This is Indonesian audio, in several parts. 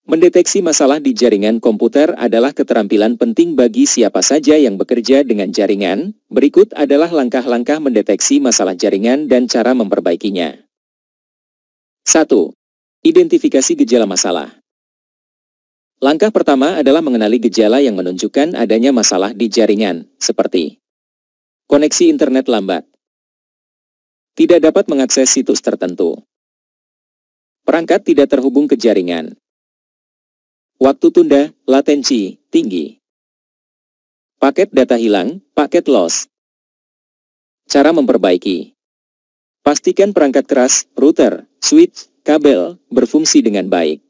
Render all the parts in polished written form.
Mendeteksi masalah di jaringan komputer adalah keterampilan penting bagi siapa saja yang bekerja dengan jaringan. Berikut adalah langkah-langkah mendeteksi masalah jaringan dan cara memperbaikinya. 1. Identifikasi gejala masalah. Langkah pertama adalah mengenali gejala yang menunjukkan adanya masalah di jaringan, seperti koneksi internet lambat, tidak dapat mengakses situs tertentu, perangkat tidak terhubung ke jaringan, waktu tunda, latensi, tinggi, paket data hilang, paket loss. Cara memperbaiki. Pastikan perangkat keras, router, switch, kabel, berfungsi dengan baik.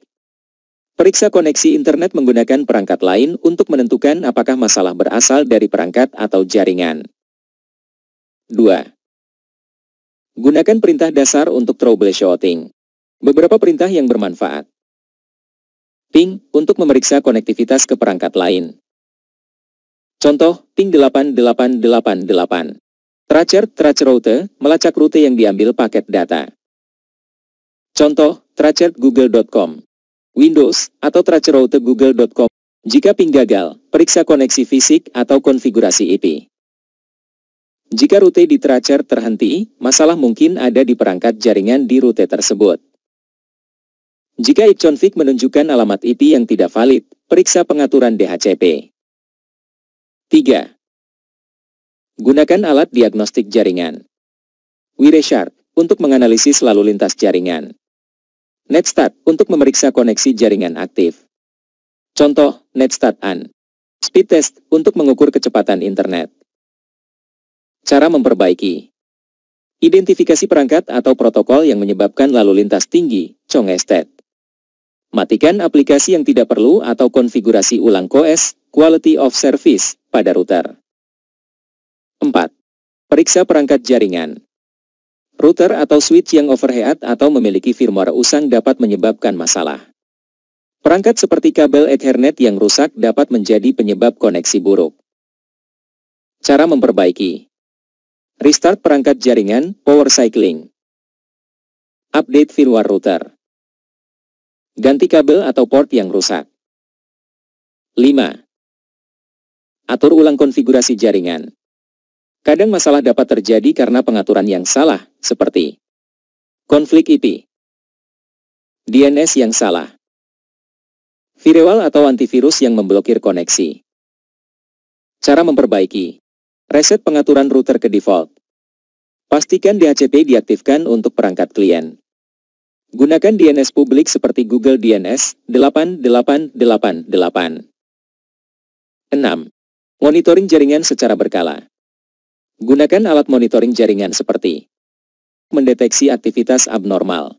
Periksa koneksi internet menggunakan perangkat lain untuk menentukan apakah masalah berasal dari perangkat atau jaringan. 2. Gunakan perintah dasar untuk troubleshooting. Beberapa perintah yang bermanfaat. Ping, untuk memeriksa konektivitas ke perangkat lain. Contoh, ping 8888. Tracer route, melacak rute yang diambil paket data. Contoh, tracer google.com. Windows, atau tracer route google.com. Jika ping gagal, periksa koneksi fisik atau konfigurasi IP. Jika rute di tracer terhenti, masalah mungkin ada di perangkat jaringan di rute tersebut. Jika icconfig menunjukkan alamat IP yang tidak valid, periksa pengaturan DHCP. 3. Gunakan alat diagnostik jaringan. Wireshark, untuk menganalisis lalu lintas jaringan. Netstat, untuk memeriksa koneksi jaringan aktif. Contoh, Netstat AN. Speed test, untuk mengukur kecepatan internet. Cara memperbaiki. Identifikasi perangkat atau protokol yang menyebabkan lalu lintas tinggi, congested. Matikan aplikasi yang tidak perlu atau konfigurasi ulang QoS, Quality of Service, pada router. 4. Periksa perangkat jaringan. Router atau switch yang overheat atau memiliki firmware usang dapat menyebabkan masalah. Perangkat seperti kabel Ethernet yang rusak dapat menjadi penyebab koneksi buruk. Cara memperbaiki. Restart perangkat jaringan, power cycling. Update firmware router. Ganti kabel atau port yang rusak. 5. Atur ulang konfigurasi jaringan. Kadang masalah dapat terjadi karena pengaturan yang salah, seperti konflik IP, DNS yang salah, firewall atau antivirus yang memblokir koneksi. Cara memperbaiki. Reset pengaturan router ke default. Pastikan DHCP diaktifkan untuk perangkat klien. Gunakan DNS publik seperti Google DNS 8888. 6. Monitoring jaringan secara berkala. Gunakan alat monitoring jaringan seperti mendeteksi aktivitas abnormal,